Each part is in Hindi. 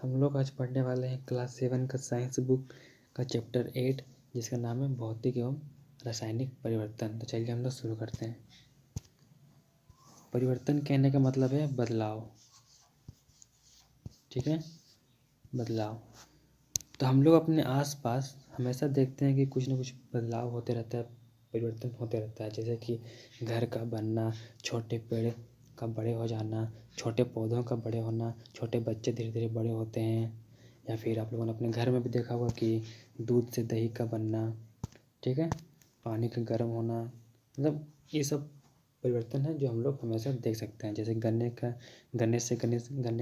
हम लोग आज पढ़ने वाले हैं क्लास 7 का साइंस बुक का चैप्टर 8 जिसका नाम है भौतिक एवं रासायनिक परिवर्तन। तो चलिए हम लोग शुरू करते हैं। परिवर्तन कहने का मतलब है बदलाव, ठीक है, बदलाव। तो हम लोग अपने आसपास हमेशा देखते हैं कि कुछ ना कुछ बदलाव होते रहता है, परिवर्तन होते रहता है। जैसे कि घर का बनना, छोटे पेड़ का बड़े हो जाना, छोटे पौधों का बड़े होना, छोटे बच्चे धीरे धीरे बड़े होते हैं। या फिर आप लोगों ने अपने घर में भी देखा होगा कि दूध से दही का बनना, ठीक है, पानी का गर्म होना, मतलब ये सब परिवर्तन है जो हम लोग हमेशा देख सकते हैं। जैसे गन्ने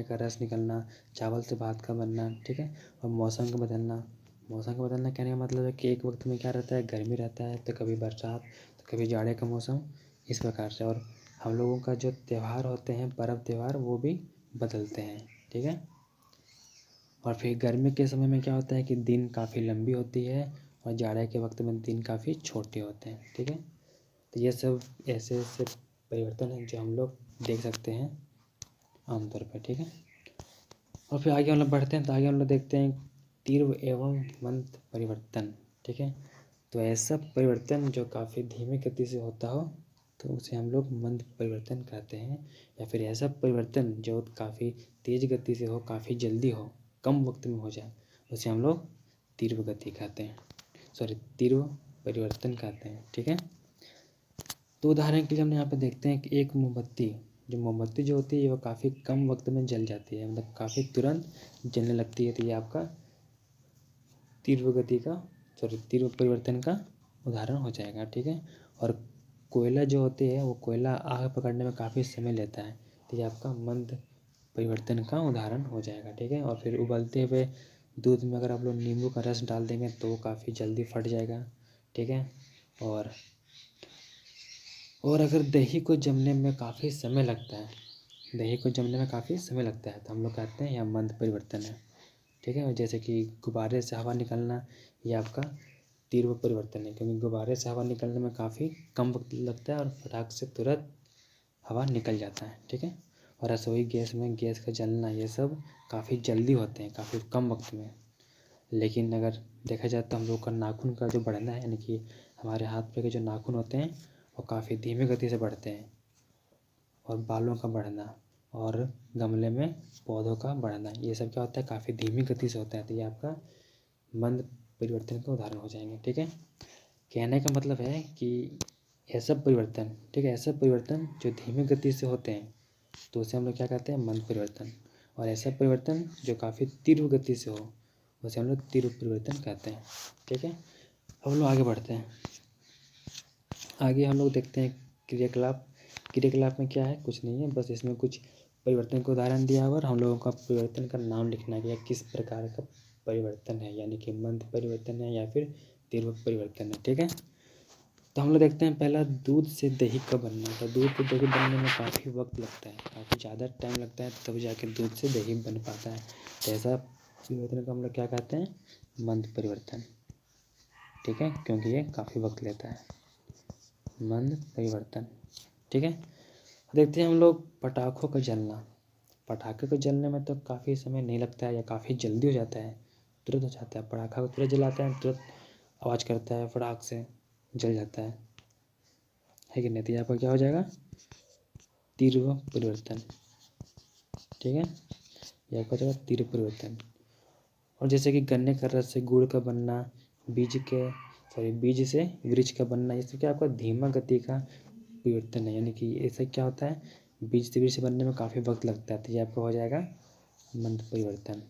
का रस निकलना, चावल से भात का बनना, ठीक है, और मौसम का बदलना। मौसम का बदलना कहने का मतलब है कि एक वक्त में क्या रहता है, गर्मी रहता है, तो कभी बरसात, तो कभी जाड़े का मौसम, इस प्रकार से। और हम लोगों का जो त्यौहार होते हैं, पर्व त्यौहार, वो भी बदलते हैं, ठीक है। और फिर गर्मी के समय में क्या होता है कि दिन काफ़ी लंबी होती है और जाड़े के वक्त में दिन काफ़ी छोटे होते हैं, ठीक है। तो ये सब ऐसे ऐसे परिवर्तन हैं जो हम लोग देख सकते हैं आमतौर पर, ठीक है। और फिर आगे हम लोग बढ़ते हैं तो आगे हम लोग देखते हैं तीव्र एवं मंद परिवर्तन, ठीक है। तो ऐसा परिवर्तन जो काफ़ी धीमी गति से होता हो तो उसे हम लोग मंद परिवर्तन कहते हैं। या फिर ऐसा परिवर्तन जो काफ़ी तेज़ गति से हो, काफ़ी जल्दी हो, कम वक्त में हो जाए, उसे हम लोग तीव्र गति कहते हैं, तीव्र परिवर्तन कहते हैं, ठीक है। तो उदाहरण के लिए हम यहाँ पे देखते हैं कि एक मोमबत्ती जो होती है वो काफ़ी कम वक्त में जल जाती है, मतलब काफ़ी तुरंत जलने लगती है। तो ये आपका तीव्र परिवर्तन का उदाहरण हो जाएगा, ठीक है। और कोयला जो होती है वो कोयला आग पकड़ने में काफ़ी समय लेता है, तो ये आपका मंद परिवर्तन का उदाहरण हो जाएगा, ठीक है। और फिर उबलते हुए दूध में अगर आप लोग नींबू का रस डाल देंगे तो वो काफ़ी जल्दी फट जाएगा, ठीक है। और अगर दही को जमने में काफ़ी समय लगता है, तो हम लोग कहते हैं यह मंद परिवर्तन है, ठीक है। और जैसे कि गुब्बारे से हवा निकलना, ये आपका तीव्र परिवर्तन है, क्योंकि गुब्बारे से हवा निकलने में काफ़ी कम वक्त लगता है और फटाक से तुरंत हवा निकल जाता है, ठीक है। और रसोई गैस में गैस का जलना, ये सब काफ़ी जल्दी होते हैं, काफ़ी कम वक्त में। लेकिन अगर देखा जाए तो हम लोग का नाखून का जो बढ़ना है, यानी कि हमारे हाथ पे के जो नाखून होते हैं वो काफ़ी धीमी गति से बढ़ते हैं। और बालों का बढ़ना और गमले में पौधों का बढ़ना, ये सब क्या होता है, काफ़ी धीमी गति से होता है। तो ये आपका मंद परिवर्तन का उदाहरण हो जाएंगे, ठीक है। कहने का मतलब है कि ऐसा परिवर्तन, ठीक है, ऐसा परिवर्तन जो धीमी गति से होते हैं तो उसे हम लोग क्या कहते हैं, मंद परिवर्तन। और ऐसा परिवर्तन जो काफ़ी तीव्र गति से हो उसे हम लोग तीव्र परिवर्तन कहते हैं, ठीक है। हम लोग आगे बढ़ते हैं। आगे हम लोग देखते हैं क्रियाकलाप में क्या है, कुछ नहीं है, बस इसमें कुछ परिवर्तन का उदाहरण दिया हुआ और हम लोगों का परिवर्तन का नाम लिखना है कि किस प्रकार का परिवर्तन है, यानी कि मंद परिवर्तन है या फिर तीव्र परिवर्तन है, ठीक है। तो हम लोग देखते हैं पहला दूध से दही का बनना। तो दूध से दही बनने में काफ़ी वक्त लगता है, काफ़ी ज़्यादा टाइम लगता है, तब जाके दूध से दही बन पाता है। तो ऐसा परिवर्तन को हम लोग क्या कहते हैं, मंद परिवर्तन, ठीक है, क्योंकि ये काफ़ी वक्त लेता है, मंद परिवर्तन, ठीक है। देखते हैं हम लोग पटाखों का जलना। पटाखे को जलने में तो काफ़ी समय नहीं लगता है या काफ़ी जल्दी हो जाता है, तुरंत हो जाता है। पटाखा को तुरंत जलाते हैं, तुरंत आवाज़ करता है, फटाक से जल जाता है कि नहीं। तो यहाँ पर क्या हो जाएगा, तीव्र परिवर्तन, ठीक है, यह हो जाएगा तीव्र परिवर्तन। और जैसे कि गन्ने का रस से गुड़ का बनना, बीज से वृक्ष का बनना, इससे क्या आपका धीमा गति का परिवर्तन है, यानी कि ऐसा क्या होता है, बीज से वृक्ष बनने में काफ़ी वक्त लगता है, तो ये आपका हो जाएगा मंद परिवर्तन।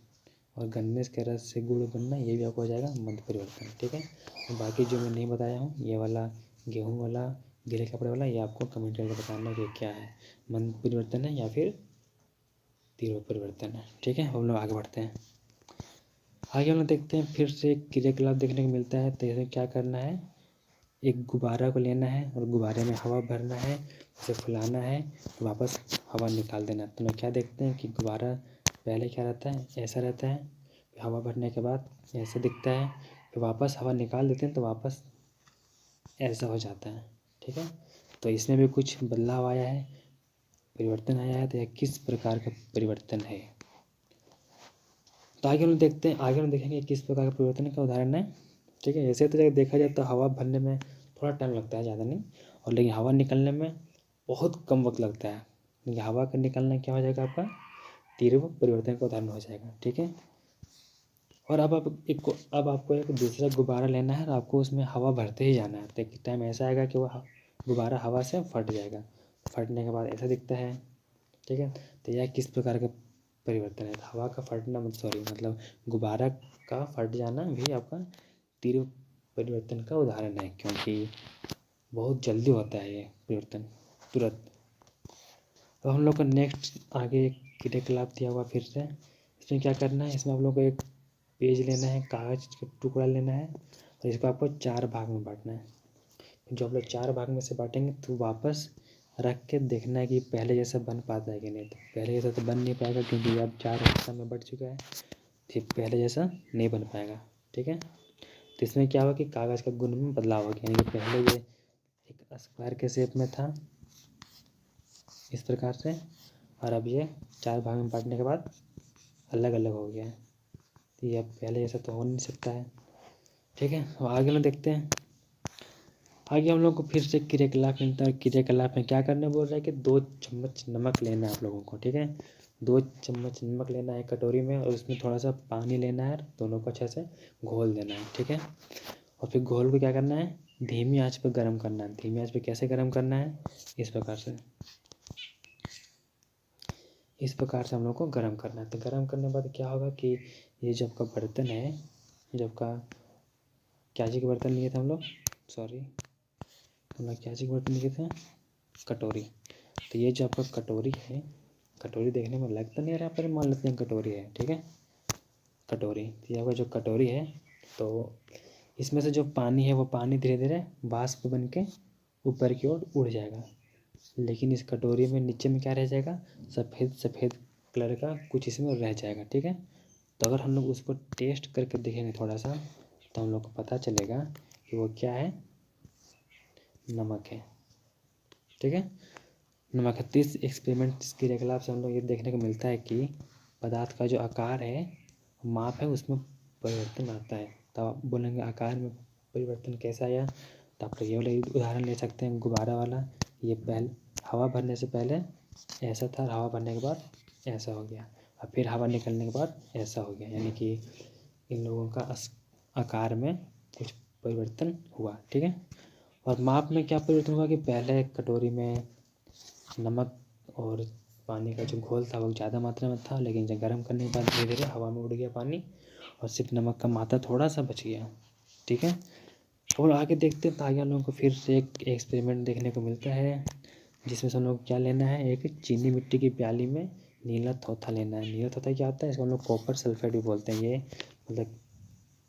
और गन्ने के रस से गुड़ बनना, ये भी आपको हो जाएगा मंद परिवर्तन, ठीक है। और बाकी जो मैं नहीं बताया हूँ, ये वाला गेहूँ वाला, गीले कपड़े वाला, ये आपको कमेंट करके बताना कि क्या है, मंद परिवर्तन है या फिर तीव्र परिवर्तन है, ठीक है। हम लोग आगे बढ़ते हैं। आगे हम लोग देखते हैं फिर से एक क्रियाकलाप देखने को मिलता है। तो इसमें क्या करना है, एक गुब्बारा को लेना है और गुब्बारे में हवा भरना है, उसे फुलाना है, वापस हवा निकाल देना। तो मैं क्या देखते हैं कि गुब्बारा पहले क्या रहता है, ऐसा रहता है, हवा भरने के बाद ऐसे दिखता है, फिर वापस हवा निकाल देते हैं तो वापस ऐसा हो जाता है, ठीक है। तो इसमें भी कुछ बदलाव आया है, परिवर्तन आया है। तो यह किस प्रकार का परिवर्तन है, तो आगे हम देखते हैं, आगे हम देखेंगे किस प्रकार के परिवर्तन का उदाहरण है। ठीक है, ऐसे तो जब देखा जाए तो हवा भरने में थोड़ा टाइम लगता है, ज़्यादा नहीं, और लेकिन हवा निकलने में बहुत कम वक्त लगता है। लेकिन हवा का निकलना क्या हो जाएगा, आपका तीव्र परिवर्तन का उदाहरण हो जाएगा। ठीक है, और अब आपको एक दूसरा गुब्बारा लेना है और आपको उसमें हवा भरते ही जाना है। तो एक टाइम ऐसा आएगा कि वो गुब्बारा हवा से फट जाएगा। फटने के बाद ऐसा दिखता है। ठीक है, तो यह किस प्रकार का परिवर्तन है। तो हवा का फटना मतलब गुब्बारा का फट जाना भी आपका तीव्र परिवर्तन का उदाहरण है, क्योंकि बहुत जल्दी होता है ये परिवर्तन, तुरंत। तो हम लोग को नेक्स्ट आगे एक क्रियाकलाप दिया हुआ फिर से। इसमें क्या करना है, इसमें आप लोग को एक पेज लेना है, कागज़ का टुकड़ा लेना है और इसको आपको 4 भाग में बांटना है। जो आप लोग 4 भाग में से बांटेंगे तो वापस रख के देखना है कि पहले जैसा बन पाता है कि नहीं। तो पहले जैसा तो बन नहीं पाएगा, क्योंकि अब 4 हिस्सा में बट चुका है, फिर पहले जैसा नहीं बन पाएगा। ठीक है, तो इसमें क्या होगा कि कागज़ का गुण में बदलाव हो गया, यानी कि पहले ये एक स्क्वायर के शेप में था इस प्रकार से, और अब ये 4 भाग में बांटने के बाद अलग अलग हो गया है। तो ये अब पहले जैसा तो हो नहीं सकता है। ठीक है, अब आगे में देखते हैं। आगे हम लोग को फिर से क्रियाकलाप मिलता है। क्रियाकलाप में क्या करना बोल रहा है कि 2 चम्मच नमक लेना है आप लोगों को। ठीक है, 2 चम्मच नमक लेना है कटोरी में, और उसमें थोड़ा सा पानी लेना है, दोनों को अच्छे से घोल देना है। ठीक है, और फिर घोल को क्या करना है, धीमी आंच पर गर्म करना है। धीमी आंच पर कैसे गर्म करना है, इस प्रकार से हम लोग को गर्म करना है। तो गर्म करने के बाद क्या होगा कि ये जो आपका बर्तन है, जो आपका क्या चीज़ का बर्तन लिए थे हम लोग, क्या चीज़ का बर्तन लिए थे, कटोरी। तो ये जो आपका कटोरी है, कटोरी देखने में लग तो नहीं रहा, पर मान लेते हैं कटोरी है। ठीक है, कटोरी, तो ये आपका जो कटोरी है, तो इसमें से जो पानी है वो पानी धीरे धीरे वाष्प बन के ऊपर की ओर उड़ जाएगा। लेकिन इस कटोरी में नीचे में क्या रह जाएगा, सफ़ेद कलर का कुछ इसमें रह जाएगा। ठीक है, तो अगर हम लोग उसको टेस्ट करके देखेंगे थोड़ा सा, तो हम लोग को पता चलेगा कि वो क्या है, नमक है। ठीक है, नमक है। तो इस एक्सपेरिमेंट इस क्रियाकलाप से हम लोग ये देखने को मिलता है कि पदार्थ का जो आकार है, माप है, उसमें परिवर्तन आता है। तो आप बोलेंगे आकार में परिवर्तन कैसा आया, तो आप लोग ये वाला उदाहरण ले सकते हैं, गुब्बारा वाला। ये हवा भरने से पहले ऐसा था, हवा भरने के बाद ऐसा हो गया, और फिर हवा निकलने के बाद ऐसा हो गया, यानी कि इन लोगों का आकार में कुछ परिवर्तन हुआ। ठीक है, और माप में क्या परिवर्तन हुआ कि पहले कटोरी में नमक और पानी का जो घोल था वो ज़्यादा मात्रा में था, लेकिन जब गर्म करने के बाद धीरे धीरे हवा में उड़ गया पानी, और सिर्फ नमक का मात्रा थोड़ा सा बच गया। ठीक है, और आगे देखते हैं। तो आगे हम लोगों को फिर से एक एक्सपेरिमेंट देखने को मिलता है, जिसमें से हम लोग क्या लेना है, एक चीनी मिट्टी की प्याली में नीला थोथा लेना है। नीला थोथा क्या होता है, इसको हम लोग कॉपर सल्फेट भी बोलते हैं। ये मतलब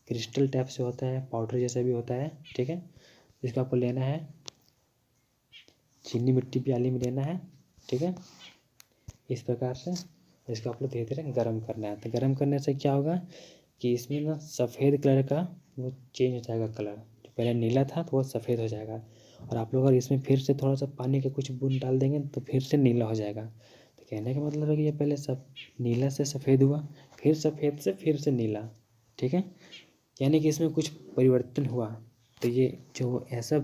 क्रिस्टल टाइप से होता है, पाउडर जैसा भी होता है। ठीक है, इसको आपको लेना है, चीनी मिट्टी प्याली में लेना है। ठीक है, इस प्रकार से इसको आप लोग धीरे धीरे गर्म करना है। तो गर्म करने से क्या होगा कि इसमें ना सफ़ेद कलर का वो चेंज हो जाएगा कलर, जो पहले नीला था तो वो सफ़ेद हो जाएगा। और आप लोग अगर इसमें फिर से थोड़ा सा पानी का कुछ बूंद डाल देंगे तो फिर से नीला हो जाएगा। तो कहने का मतलब है कि ये पहले सब नीला से सफ़ेद हुआ, फिर सफ़ेद से फिर से नीला। ठीक है, यानी कि इसमें कुछ परिवर्तन हुआ। तो ये जो ऐसा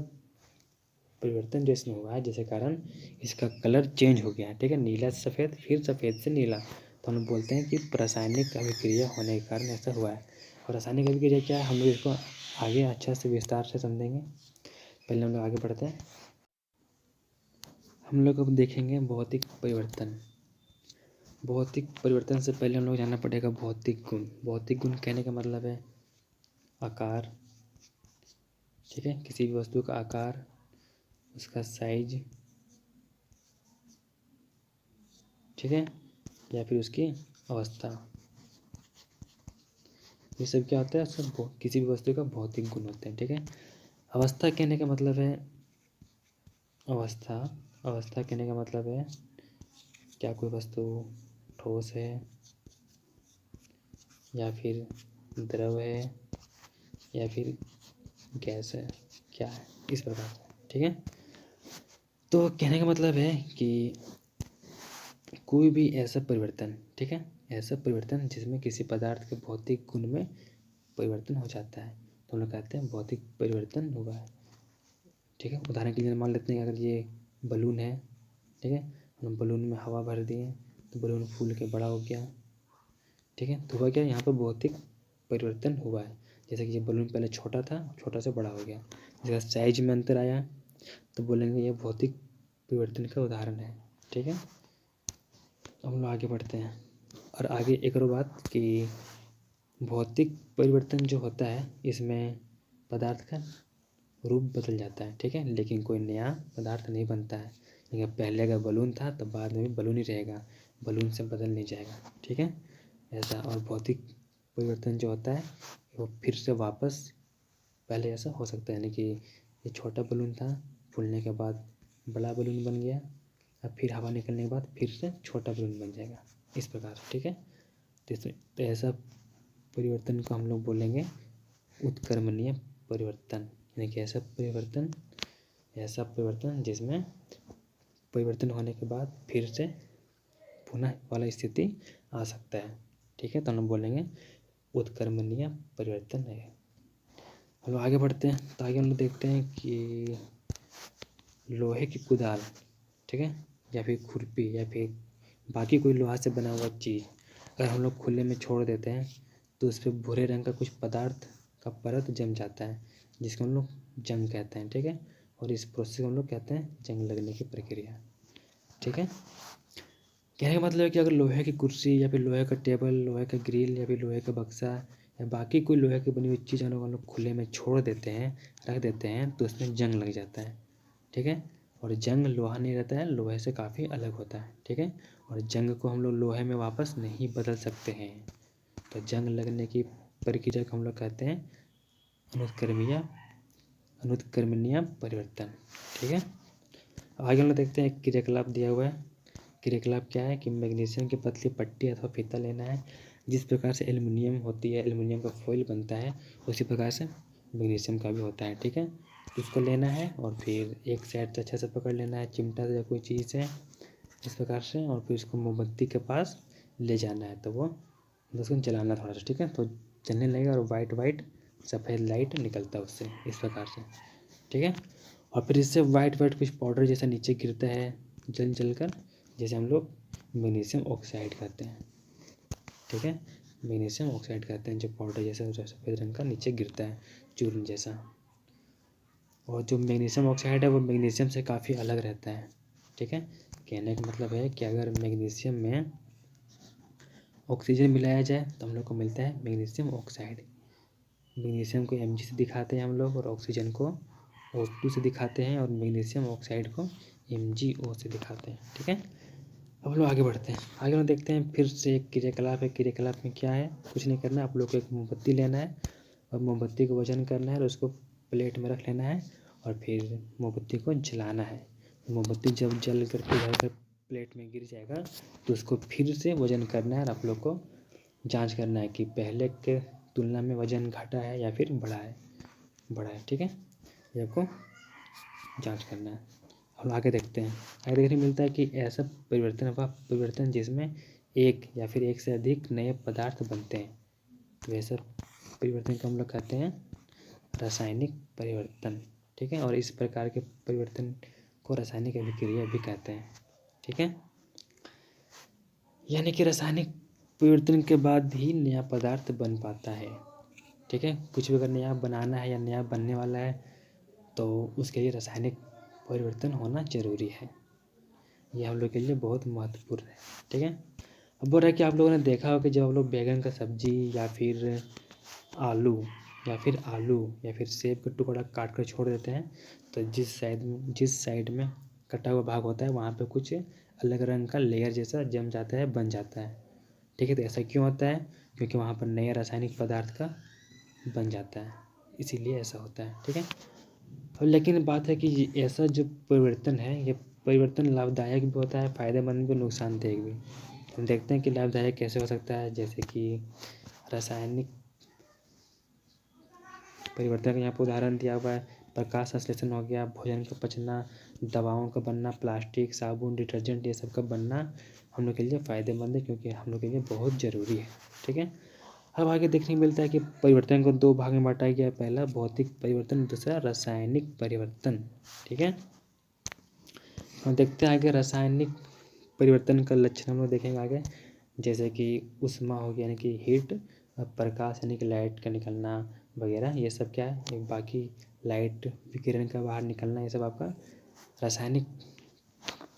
परिवर्तन जो इसमें हुआ है, जिसके कारण इसका कलर चेंज हो गया है। ठीक है, नीला से सफ़ेद, फिर सफ़ेद से नीला। तो हम लोग बोलते हैं कि रासायनिक अभिक्रिया होने के कारण ऐसा हुआ है। और रासायनिक अभिक्रिया क्या है, हम लोग इसको आगे अच्छा से विस्तार से समझेंगे। पहले हम लोग आगे बढ़ते हैं। हम लोग अब देखेंगे भौतिक परिवर्तन। भौतिक परिवर्तन से पहले हम लोग जानना पड़ेगा भौतिक गुण। भौतिक गुण कहने का मतलब है आकार। ठीक है, किसी भी वस्तु का आकार, उसका साइज, ठीक है, या फिर उसकी अवस्था, ये सब क्या होता है, सब किसी भी वस्तु का भौतिक गुण होते हैं। ठीक है, अवस्था कहने का मतलब है अवस्था कहने का मतलब है क्या कोई वस्तु ठोस है या फिर द्रव है या फिर गैस है, क्या है, इस प्रकार से। ठीक है, तो कहने का मतलब है कि कोई भी ऐसा परिवर्तन, ठीक है, ऐसा परिवर्तन जिसमें किसी पदार्थ के भौतिक गुण में परिवर्तन हो जाता है तो हम लोग कहते हैं भौतिक परिवर्तन हुआ है। ठीक है, उदाहरण के लिए मान लेते हैं अगर ये बलून है, ठीक है, हम बलून में हवा भर दिए तो बलून फूल के बड़ा हो गया। ठीक है, तो हुआ क्या, यहाँ पर भौतिक परिवर्तन हुआ है। जैसे कि ये बलून पहले छोटा था, छोटा से बड़ा हो गया, जैसे साइज में अंतर आया तो बोलेंगे ये भौतिक परिवर्तन का उदाहरण है। ठीक है, हम लोग आगे बढ़ते हैं और आगे एक और बात कि भौतिक परिवर्तन जो होता है इसमें पदार्थ का रूप बदल जाता है। ठीक है, लेकिन कोई नया पदार्थ नहीं बनता है। लेकिन पहले अगर बलून था तो बाद में भी बलून ही रहेगा, बलून से बदल नहीं जाएगा। ठीक है, ऐसा। और भौतिक परिवर्तन जो होता है वो फिर से वापस पहले ऐसा हो सकता है, यानी कि ये छोटा बलून था, फूलने के बाद बड़ा बलून बन गया, अब फिर हवा निकलने के बाद फिर से छोटा बलून बन जाएगा, इस प्रकार से। ठीक है, तो ऐसा परिवर्तन को हम लोग बोलेंगे उत्क्रमणीय परिवर्तन, यानी कि ऐसा परिवर्तन जिसमें परिवर्तन होने के बाद फिर से पुनः वाला स्थिति आ सकता है। ठीक है, तो हम लोग बोलेंगे उत्क्रमणीय परिवर्तन है। हम लोग आगे बढ़ते हैं तो आगे हम लोग देखते हैं कि लोहे की कुदाल, ठीक है, या फिर खुरपी या फिर बाकी कोई लोहा से बना हुआ चीज़ अगर हम लोग खुले में छोड़ देते हैं तो उस पर भूरे रंग का कुछ पदार्थ का परत जम जाता है, जिसको हम लोग जंग कहते हैं। ठीक है, और इस प्रोसेस को हम लोग कहते हैं जंग लगने की प्रक्रिया। ठीक है, कहने का मतलब है कि अगर लोहे की कुर्सी या फिर लोहे का टेबल, लोहे का ग्रिल या फिर लोहे का बक्सा या बाकी कोई लोहे की बनी हुई चीज़ हम लोग खुले में छोड़ देते हैं, रख देते हैं, तो उसमें जंग लग जाता है। ठीक है, और जंग लोहा नहीं रहता है, लोहे से काफ़ी अलग होता है। ठीक है, और जंग को हम लोग लोहे में वापस नहीं बदल सकते हैं, तो जंग लगने की प्रक्रिया को हम लोग कहते हैं अनुत्क्रमणीय परिवर्तन। ठीक है, आगे हम लोग देखते हैं क्रियाकलाप दिया हुआ है। क्रियाकलाप क्या है कि मैग्नीशियम की पतली पट्टी अथवा फीता लेना है। जिस प्रकार से एल्युमिनियम होती है, एल्युमिनियम का फॉइल बनता है, उसी प्रकार से मैग्नीशियम का भी होता है। ठीक है, उसको लेना है और फिर एक साइड से अच्छे से पकड़ लेना है, चिमटा से या कोई चीज़ से इस प्रकार से, और फिर उसको मोमबत्ती के पास ले जाना है, तो वो उसको जलाना थोड़ा सा। ठीक है, तो जलने लगेगा और वाइट सफ़ेद लाइट निकलता है उससे, इस प्रकार से। ठीक है, और फिर इससे वाइट कुछ पाउडर जैसा नीचे गिरता है जल कर, जैसे हम लोग मैग्नीशियम ऑक्साइड कहते हैं। ठीक है, मैग्नीशियम ऑक्साइड कहते हैं जो पाउडर जैसा सफ़ेद रंग का नीचे गिरता है, चूर्ण जैसा। और जो मैग्नीशियम ऑक्साइड है वो मैग्नीशियम से काफ़ी अलग रहता है। ठीक है, कहने का मतलब है कि अगर मैग्नीशियम में ऑक्सीजन मिलाया जाए तो हम लोग को मिलता है मैग्नीशियम ऑक्साइड। मैग्नीशियम को Mg से दिखाते हैं हम लोग, और ऑक्सीजन को O2 से दिखाते हैं, और मैग्नीशियम ऑक्साइड को MgO से दिखाते हैं। ठीक है, अब लोग आगे बढ़ते हैं। आगे लोग देखते हैं फिर से एक क्रियाकलाप है। क्रियाकलाप में क्या है, कुछ नहीं करना है, आप लोग को एक मोमबत्ती लेना है और मोमबत्ती को वजन करना है और उसको प्लेट में रख लेना है और फिर मोमबत्ती को जलाना है। मोमबत्ती जब जल करके इधर प्लेट में गिर जाएगा तो उसको फिर से वजन करना है और आप लोग को जांच करना है कि पहले के तुलना में वजन घटा है या फिर बढ़ा है। ठीक है, ये आपको जांच करना है। हम आगे देखते हैं। आगे देखने मिलता है कि ऐसा परिवर्तन जिसमें एक या फिर एक से अधिक नए पदार्थ बनते हैं, तो ऐसा परिवर्तन को हम लोग कहते हैं रासायनिक परिवर्तन। ठीक है, और इस प्रकार के परिवर्तन को रासायनिक अभिक्रिया भी कहते हैं। ठीक है, यानी कि रासायनिक परिवर्तन के बाद ही नया पदार्थ बन पाता है। ठीक है, कुछ भी अगर नया बनाना है या नया बनने वाला है तो उसके लिए रासायनिक परिवर्तन होना ज़रूरी है। यह हम लोग के लिए बहुत महत्वपूर्ण है। ठीक है, अब बोल रहा है कि आप लोगों ने देखा हो कि जब आप लोग बैगन का सब्जी या फिर आलू या फिर सेब का टुकड़ा काट कर छोड़ देते हैं तो जिस साइड में कटा हुआ भाग होता है वहाँ पे कुछ अलग रंग का लेयर जैसा जम जाता है, बन जाता है। ठीक है, तो ऐसा क्यों होता है, क्योंकि वहाँ पर नया रासायनिक पदार्थ का बन जाता है, इसीलिए ऐसा होता है। ठीक है, लेकिन बात है कि ऐसा जो परिवर्तन है ये परिवर्तन लाभदायक भी होता है, फ़ायदेमंद भी, नुकसानदायक भी। हम देखते हैं कि लाभदायक कैसे हो सकता है, जैसे कि रासायनिक परिवर्तन का यहाँ पर उदाहरण दिया हुआ है। प्रकाश संश्लेषण हो गया, भोजन का पचना, दवाओं का बनना, प्लास्टिक, साबुन, डिटर्जेंट, ये सब का बनना हम लोग के लिए फ़ायदेमंद है, क्योंकि हम लोग के लिए बहुत ज़रूरी है। ठीक है। अब आगे देखने को मिलता है कि परिवर्तन को 2 भाग में बाँटा गया है। पहला भौतिक परिवर्तन, दूसरा रासायनिक परिवर्तन। ठीक है। हम देखते हैं आगे रासायनिक परिवर्तन का लक्षण हम लोग देखेंगे आगे, जैसे कि ऊष्मा हो गया यानी कि हीट, प्रकाश यानी कि लाइट का निकलना वगैरह, ये सब क्या है, एक बाकी लाइट विकिरण का बाहर निकलना, ये सब आपका रासायनिक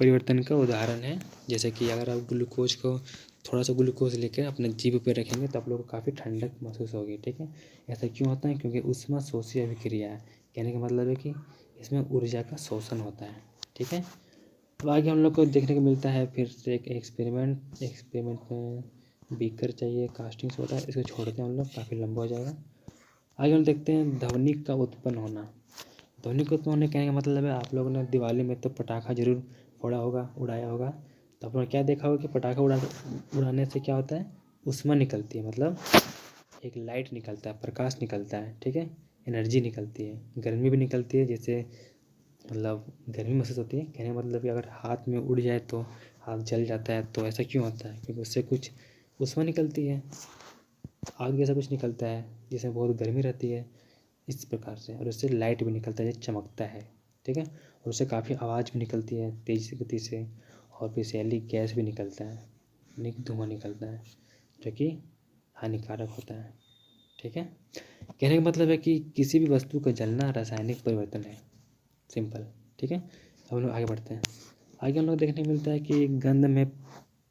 परिवर्तन का उदाहरण है। जैसे कि अगर आप ग्लूकोज को थोड़ा सा ग्लूकोज लेकर अपने जीभ पे रखेंगे तो आप लोगों को काफ़ी ठंडक महसूस होगी। ठीक है। ऐसा क्यों होता है? क्योंकि ऊष्मा शोषी अभिक्रिया है। कहने का मतलब है कि इसमें ऊर्जा का शोषण होता है। ठीक है। अब आगे हम लोग को देखने को मिलता है फिर से एक एक्सपेरिमेंट में बीकर चाहिए, कास्टिंग सोडा, इसको छोड़ते हैं हम लोग, काफ़ी लंबा हो जाएगा। आगे हम देखते हैं ध्वनि का उत्पन्न होना। ध्वनि का उत्पन्न होने कहने का मतलब है, आप लोगों ने दिवाली में तो पटाखा जरूर उड़ाया होगा। तो आप लोगों ने क्या देखा होगा कि पटाखा उड़ाने से क्या होता है, ऊष्मा निकलती है, मतलब एक लाइट निकलता है, प्रकाश निकलता है। ठीक है। एनर्जी निकलती है, गर्मी भी निकलती है, जिससे मतलब गर्मी महसूस होती है। कहने का मतलब कि अगर हाथ में उड़ जाए तो हाथ जल जाता है, तो ऐसा क्यों होता है? क्योंकि उससे कुछ ऊष्मा निकलती है, आग जैसा कुछ निकलता है जिसमें बहुत गर्मी रहती है, इस प्रकार से। और उससे लाइट भी निकलता है, चमकता है। ठीक है। और उससे काफ़ी आवाज़ भी निकलती है तेज गति से, और फिर सैली गैस भी निकलता है, यानी कि धुआं निकलता है, जो कि हानिकारक होता है। ठीक है। कहने का मतलब है कि किसी भी वस्तु का जलना रासायनिक परिवर्तन है, सिंपल। ठीक है। अब हम लोग आगे बढ़ते हैं। आगे हम लोग देखने को मिलता है कि गंध में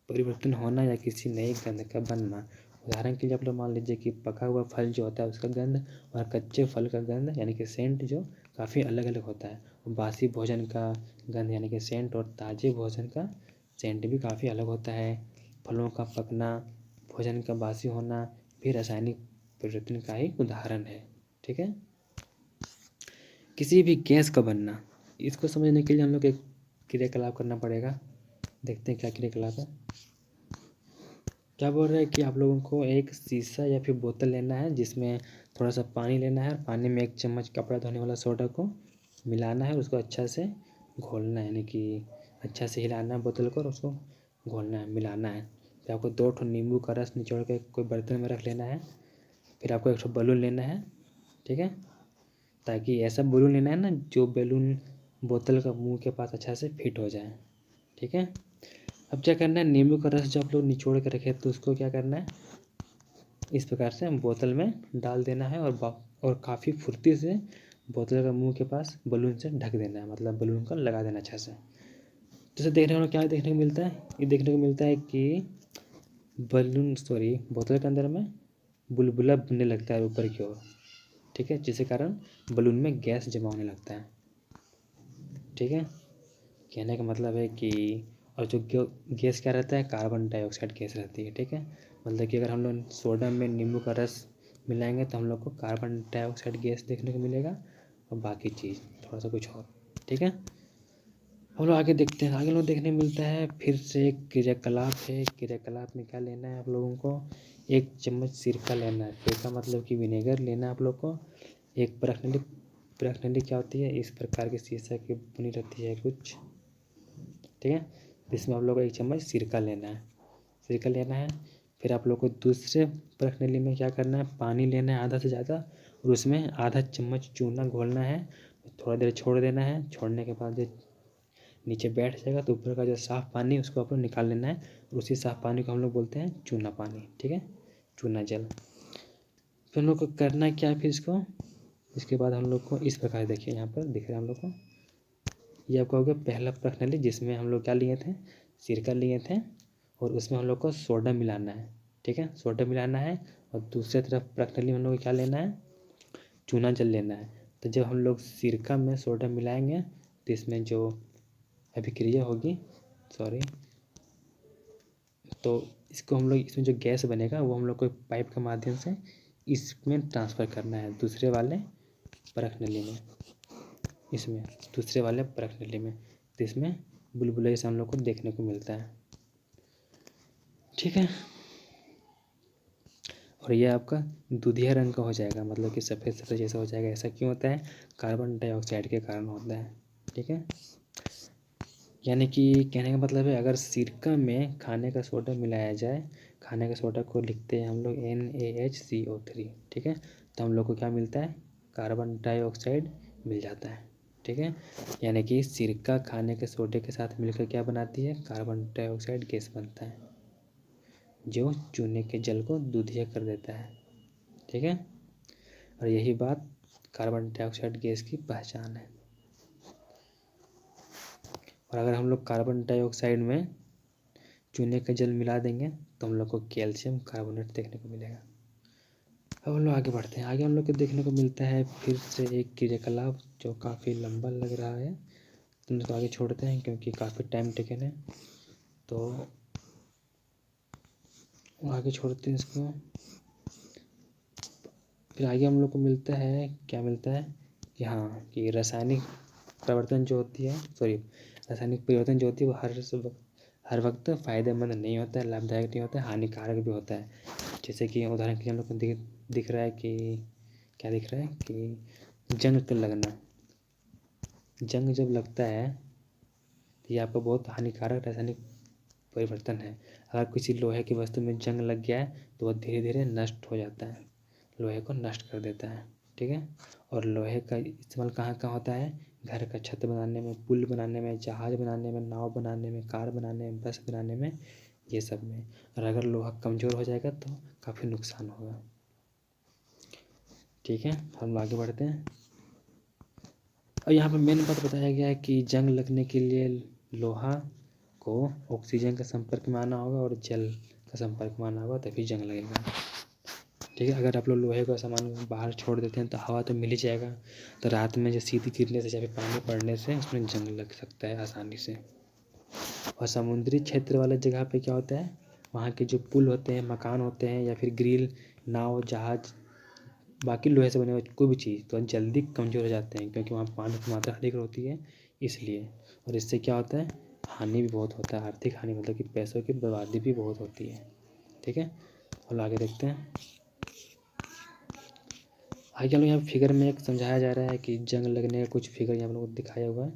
परिवर्तन होना या किसी नए गंध का बनना। उदाहरण के लिए आप लोग मान लीजिए कि पका हुआ फल जो होता है उसका गंध और कच्चे फल का गंध यानी कि सेंट जो काफ़ी अलग अलग होता है। और बासी भोजन का गंध यानी कि सेंट और ताज़े भोजन का सेंट भी काफ़ी अलग होता है। फलों का पकना, भोजन का बासी होना भी रासायनिक परिवर्तन का ही उदाहरण है। ठीक है। किसी भी गैस का बनना, इसको समझने के लिए हम लोग एक क्रियाकलाप करना पड़ेगा। देखते हैं क्या क्रियाकलाप है। क्या बोल रहा है कि आप लोगों को एक शीशा या फिर बोतल लेना है, जिसमें थोड़ा सा पानी लेना है, पानी में 1 चम्मच कपड़ा धोने वाला सोडा को मिलाना है, उसको अच्छा से घोलना है, यानी कि अच्छा से हिलाना है बोतल को और उसको घोलना है, मिलाना है। फिर आपको 2 ठो नींबू का रस निचोड़ के कोई बर्तन में रख लेना है। फिर आपको 1 ठो बलून लेना है। ठीक है। ताकि ऐसा बलून लेना है ना, जो बैलून बोतल का मुंह के पास अच्छा से फिट हो जाए। ठीक है। अब क्या करना है, नींबू का रस जो आप लोग निचोड़ के रखे तो उसको क्या करना है, इस प्रकार से बोतल में डाल देना है और काफ़ी फुर्ती से बोतल का मुंह के पास बलून से ढक देना है, मतलब बलून को लगा देना अच्छा से। तो इसे देखने को क्या देखने को मिलता है, ये देखने को मिलता है कि बोतल के अंदर में बुलबुला बनने लगता है ऊपर की ओर। ठीक है। जिसके कारण बलून में गैस जमा होने लगता है। ठीक है। कहने का मतलब है कि और जो गैस क्या रहता है, कार्बन डाइऑक्साइड गैस रहती है। ठीक है। मतलब कि अगर हम लोग सोडा में नींबू का रस मिलाएंगे तो हम लोग को कार्बन डाइऑक्साइड गैस देखने को मिलेगा, और बाकी चीज़ थोड़ा सा कुछ और। ठीक है। हम लोग आगे देखते हैं। आगे लोग देखने मिलता है फिर से एक क्रियाकलाप है। क्रियाकलाप में क्या लेना है आप लोगों को, 1 चम्मच सिरका लेना है। सिरका मतलब कि विनेगर लेना है आप लोग को। एक परखनली क्या होती है, इस प्रकार की शीशा की बनी रहती है कुछ। ठीक है। इसमें आप लोग को 1 चम्मच सिरका लेना है। फिर आप लोग को दूसरे परखनली में क्या करना है, पानी लेना है आधा से ज़्यादा, और उसमें आधा चम्मच चूना घोलना है। थोड़ा देर छोड़ देना है। छोड़ने के बाद जब नीचे बैठ जाएगा तो ऊपर का जो साफ़ पानी उसको आप लोग निकाल लेना है, और उसी साफ़ पानी को हम लोग बोलते हैं चूना पानी। ठीक है। चूना जल। फिर हम लोग को करना क्या है, फिर इसके बाद हम लोग को इस प्रकार देखिए, यहाँ पर दिख रहा है हम लोग को, ये आपका हो गया पहला प्रश्नावली, जिसमें हम लोग क्या लिए थे, सिरका लिए थे, और उसमें हम लोग को सोडा मिलाना है। ठीक है। सोडा मिलाना है। और दूसरे तरफ प्रश्नावली में हम लोग को क्या लेना है, चूना जल लेना है। तो जब हम लोग सिरका में सोडा मिलाएंगे तो इसमें जो अभिक्रिया होगी, तो इसको हम लोग, इसमें जो गैस बनेगा वो हम लोग को पाइप के माध्यम से इसमें ट्रांसफ़र करना है दूसरे वाले परखनली में, इसमें दूसरे वाले परखनली में। तो इसमें बुलबुले से हम लोग को देखने को मिलता है। ठीक है। और ये आपका दूधिया रंग का हो जाएगा, मतलब कि सफ़ेद सफ़ेद जैसा हो जाएगा। ऐसा क्यों होता है? कार्बन डाइऑक्साइड के कारण होता है। ठीक है, यानी कि कहने का मतलब है, अगर सिरका में खाने का सोडा मिलाया जाए, खाने का सोडा को लिखते हैं हम लोग NaHCO3। ठीक है, तो हम लोग को क्या मिलता है? कार्बन डाइऑक्साइड मिल जाता है। ठीक है, यानी कि सिरका खाने के सोडे के साथ मिलकर क्या बनाती है? कार्बन डाइऑक्साइड गैस बनता है, जो चूने के जल को दूधिया कर देता है। ठीक है, और यही बात कार्बन डाइऑक्साइड गैस की पहचान है। और अगर हम लोग कार्बन डाइऑक्साइड में चूने का जल मिला देंगे तो हम लोग को कैल्शियम कार्बोनेट देखने को मिलेगा। अब हम लोग आगे बढ़ते हैं। आगे हम लोग को देखने को मिलता है फिर से एक क्रियाकलाप जो काफ़ी लंबा लग रहा है, तो आगे छोड़ते हैं क्योंकि काफ़ी टाइम टेकन है, तो आगे छोड़ते हैं इसको। फिर आगे हम लोग को मिलता है, क्या मिलता है कि हाँ, कि रासायनिक परिवर्तन जो होती है, रासायनिक परिवर्तन जो होती है वो हर वक्त फ़ायदेमंद नहीं होता है, लाभदायक नहीं होता है, हानिकारक भी होता है। जैसे कि उदाहरण के लिए हम लोग को दिख रहा है कि क्या दिख रहा है कि जंग तो लगना, जंग जब लगता है तो ये आपका बहुत हानिकारक रासायनिक परिवर्तन है। अगर किसी लोहे की वस्तु में जंग लग गया है तो वह धीरे धीरे नष्ट हो जाता है, लोहे को नष्ट कर देता है। ठीक है, और लोहे का इस्तेमाल कहाँ कहाँ होता है? घर का छत बनाने में, पुल बनाने में, जहाज बनाने में, नाव बनाने में, कार बनाने में, बस बनाने में, ये सब में। और अगर लोहा कमज़ोर हो जाएगा तो काफ़ी नुकसान होगा। ठीक है, हम आगे बढ़ते हैं। और यहाँ पर मेन बात बताया गया है कि जंग लगने के लिए लोहा को ऑक्सीजन का संपर्क में आना होगा और जल का संपर्क में आना होगा, तभी जंग लगेगा। ठीक है, अगर आप लोग लोहे का सामान बाहर छोड़ देते हैं तो हवा तो मिल ही जाएगा, तो रात में जो शीत गिरने से या फिर पानी पड़ने से उसमें जंग लग सकता है आसानी से। और समुद्री क्षेत्र वाले जगह पे क्या होता है? वहाँ के जो पुल होते हैं, मकान होते हैं, या फिर ग्रिल, नाव, जहाज, बाकी लोहे से बने हुए कोई भी चीज़ तो जल्दी कमज़ोर हो जाते हैं, क्योंकि वहाँ पानी की मात्रा अधिक होती है इसलिए। और इससे क्या होता है? हानि भी बहुत होता है, आर्थिक हानि, मतलब कि पैसों की बर्बादी भी बहुत होती है। ठीक है, और आगे देखते हैं। आगे हम लोग यहाँ फिगर में एक समझाया जा रहा है कि जंग लगने का कुछ फिगर यहाँ लोग दिखाया हुआ है।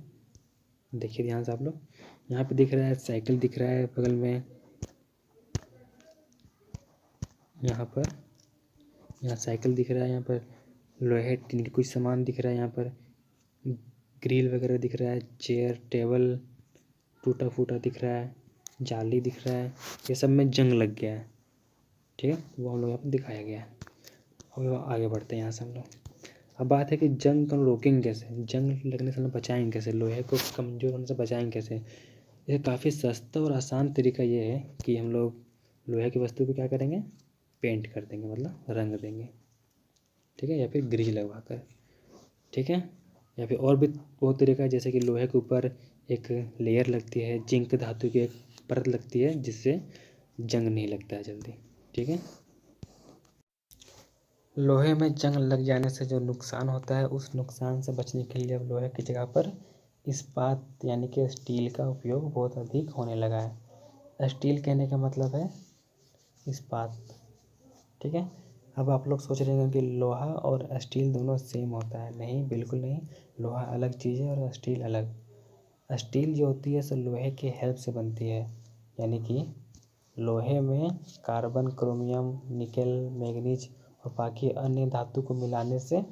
देखिए ध्यान से आप लोग, यहाँ पे दिख रहा है साइकिल दिख रहा है बगल में, यहाँ साइकिल दिख रहा है, यहाँ पर लोहे टीन के कुछ सामान दिख रहा है, यहाँ पर ग्रिल वगैरह दिख रहा है, चेयर टेबल टूटा फूटा दिख रहा है, जाली दिख रहा है, ये सब में जंग लग गया है। ठीक है, वो हम लोग यहाँ पर दिखाया गया है। अब आगे बढ़ते हैं यहाँ से हम लोग। अब बात है कि जंग को रोकेंगे कैसे, जंग लगने से हम बचाएंगे कैसे, लोहे को कमज़ोर होने से बचाएंगे कैसे। ये काफ़ी सस्ता और आसान तरीका ये है कि हम लोग लोहे की वस्तु को क्या करेंगे? पेंट कर देंगे, मतलब रंग देंगे। ठीक है, या फिर ग्रीज लगवा कर। ठीक है, या फिर और भी बहुत तरीका है, जैसे कि लोहे के ऊपर एक लेयर लगती है, जिंक धातु की एक परत लगती है, जिससे जंग नहीं लगता है जल्दी। ठीक है, लोहे में जंग लग जाने से जो नुकसान होता है, उस नुकसान से बचने के लिए अब लोहे की जगह पर इस्पात यानी कि स्टील का उपयोग बहुत अधिक होने लगा है। स्टील कहने का मतलब है इस्पात। ठीक है, अब आप लोग सोच रहे हैं कि लोहा और स्टील दोनों सेम होता है। नहीं, बिल्कुल नहीं, लोहा अलग चीज़ है और स्टील अलग। स्टील जो होती है सो लोहे की हेल्प से बनती है, यानी कि लोहे में कार्बन, क्रोमियम, निकेल, मैंगनीज और बाकी अन्य धातु को मिलाने से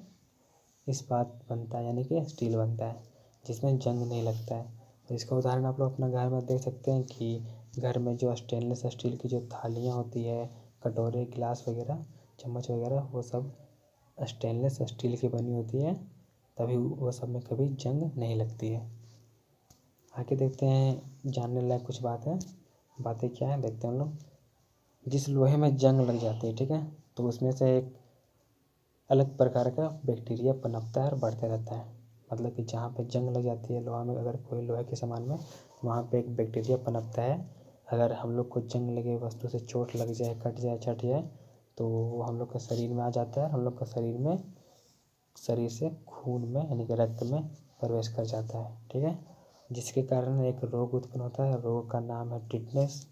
इस्पात बनता है, यानी कि स्टील बनता है, जिसमें जंग नहीं लगता है। और इसका उदाहरण आप लोग अपना घर में देख सकते हैं कि घर में जो स्टेनलेस स्टील की जो थालियाँ होती है, कटोरे, गिलास वगैरह, चम्मच वगैरह, वो सब स्टेनलेस स्टील की बनी होती है, तभी वो सब में कभी जंग नहीं लगती है। आगे देखते हैं, जानने लायक कुछ बातें क्या है देखते हैं हम लोग। जिस लोहे में जंग लग जाती है, ठीक है, तो उसमें से एक अलग प्रकार का बैक्टीरिया पनपता है और बढ़ते रहता है। मतलब कि जहाँ पे जंग लग जाती है लोहा में, अगर कोई लोहे के सामान में, वहाँ पे एक बैक्टीरिया पनपता है। अगर हम लोग को जंग लगे वस्तु से चोट लग जाए, कट जाए, छट जाए, तो वो हम लोग के शरीर में आ जाता है। हम लोग का शरीर से खून में यानी कि रक्त में प्रवेश कर जाता है। ठीक है, जिसके कारण एक रोग उत्पन्न होता है, रोग का नाम है टिटनेस।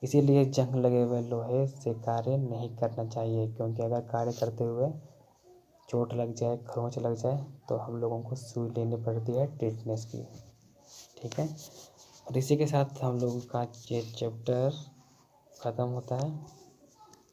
इसीलिए जंग लगे हुए लोहे से कार्य नहीं करना चाहिए, क्योंकि अगर कार्य करते हुए चोट लग जाए, खरोंच लग जाए तो हम लोगों को सुई लेनी पड़ती है टिटनेस की। ठीक है, और इसी के साथ हम लोगों का ये चैप्टर ख़त्म होता है।